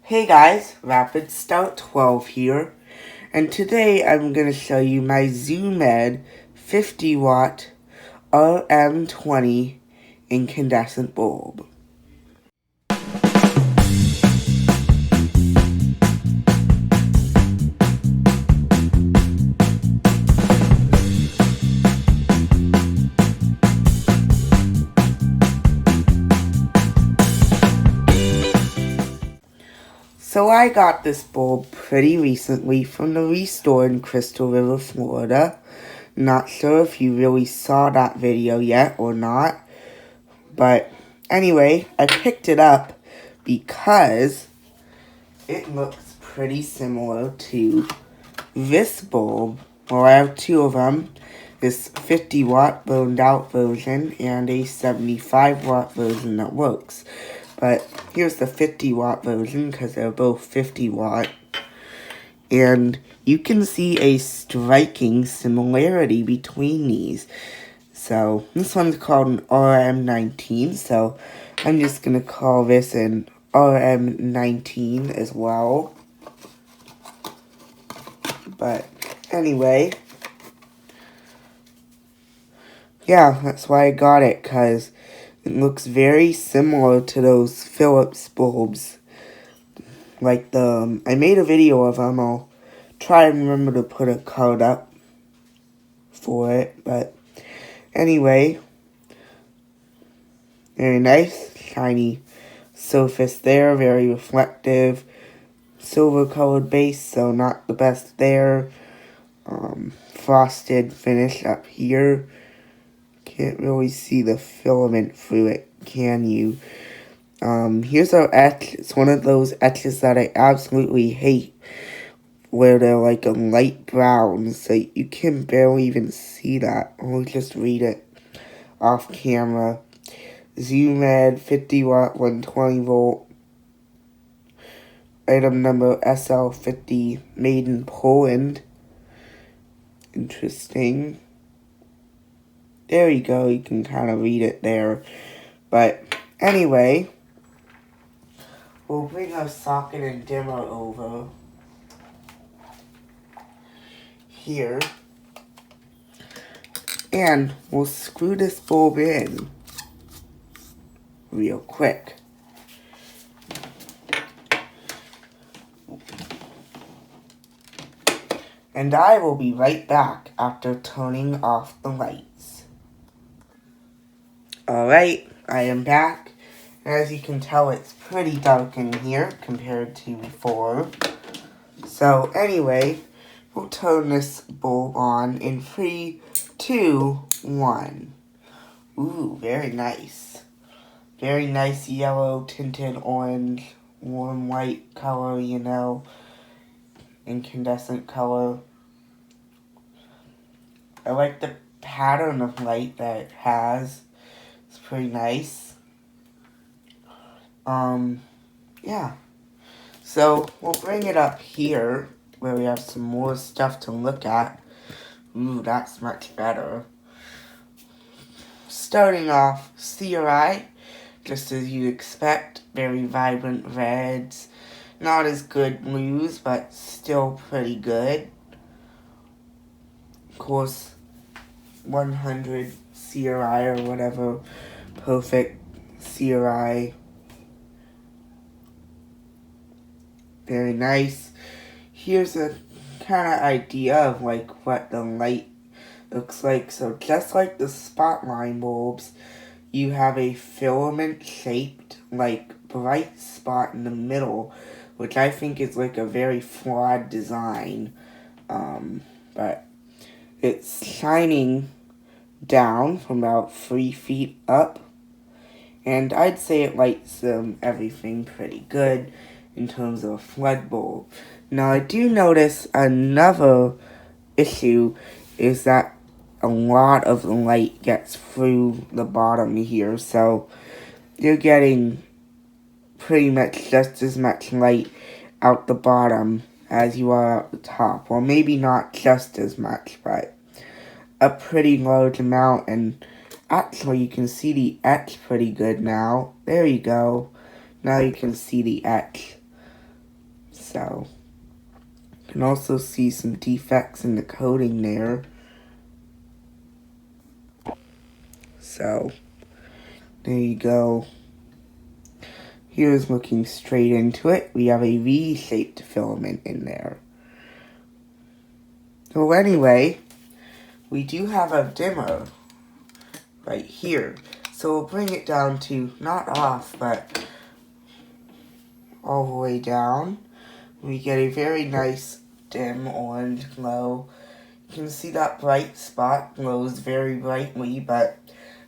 Hey guys, Rapid Stout 12 here, and today I'm going to show you my Lumen 50 watt RM20 incandescent bulb. So I got this bulb pretty recently from the restore in Crystal River, Florida. Not sure if you really saw that video yet or not. But anyway, I picked it up because it looks pretty similar to this bulb. Well, I have two of them. This 50 watt burned out version and a 75 watt version that works. But here's the 50 watt version because they're both 50 watt. And you can see a striking similarity between these. So this one's called an RM19. So I'm just going to call this an RM19 as well. But anyway, yeah, that's why I got it, because it looks very similar to those Philips bulbs. Like I made a video of them. I'll try and remember to put a card up for it. But anyway, very nice, shiny surface there, very reflective. Silver colored base, so not the best there. Frosted finish up here. Can't really see the filament through it, can you? Here's our etch. It's one of those etches that I absolutely hate, where they're like a light brown, so you can barely even see that. I'll just read it off camera. Lumen 50 watt 120 volt. Item number SL50, made in Poland. Interesting. There you go, you can kind of read it there. But anyway, we'll bring our socket and dimmer over here. And we'll screw this bulb in real quick. And I will be right back after turning off the lights. Alright, I am back. As you can tell, it's pretty dark in here compared to before. So anyway, we'll turn this bulb on in 3, 2, 1. Ooh, very nice. Very nice yellow tinted orange, warm white color, you know. Incandescent color. I like the pattern of light that it has. It's pretty nice. Yeah. So we'll bring it up here where we have some more stuff to look at. Ooh, that's much better. Starting off, CRI, just as you'd expect, very vibrant reds. Not as good blues, but still pretty good. Of course, 100 CRI or whatever, perfect CRI. Very nice. Here's a kind of idea of like what the light looks like. So just like the SpotLine bulbs, you have a filament shaped like bright spot in the middle, which I think is like a very flawed design. But it's shining down from about 3 feet up, and I'd say it lights everything pretty good in terms of a flood bulb. Now I do notice another issue is that a lot of the light gets through the bottom here, so you're getting pretty much just as much light out the bottom as you are out the top. Well, maybe not just as much, but a pretty large amount. And actually you can see the etch pretty good now. There you go. Now you can see the etch So, you can also see some defects in the coating there. So, there you go. Here's looking straight into it. We have a V-shaped filament in there. So anyway, we do have a dimmer right here. So we'll bring it down to, not off, but all the way down. We get a very nice dim orange glow. You can see that bright spot glows very brightly, but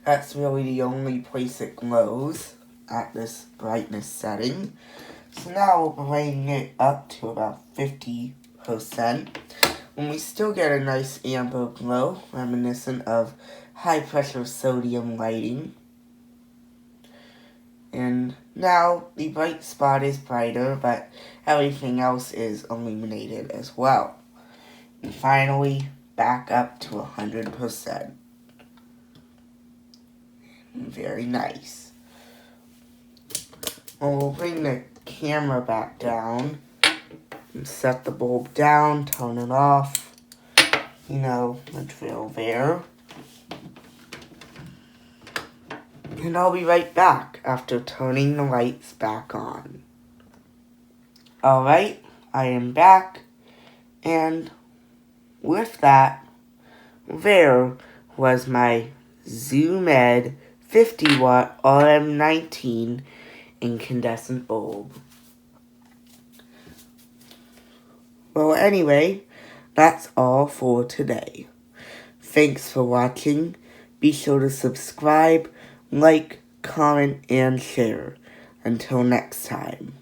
that's really the only place it glows at this brightness setting. So now we'll bring it up to about 50%. And we still get a nice amber glow, reminiscent of high pressure sodium lighting. And now the bright spot is brighter, but everything else is illuminated as well. And finally, back up to 100%. Very nice. Well, we'll bring the camera back down and set the bulb down, turn it off. You know, the drill there. And I'll be right back after turning the lights back on. Alright, I am back, and with that, there was my Lumen 50 watt RM19 incandescent bulb. Well, anyway, that's all for today. Thanks for watching. Be sure to subscribe, like, comment, and share. Until next time.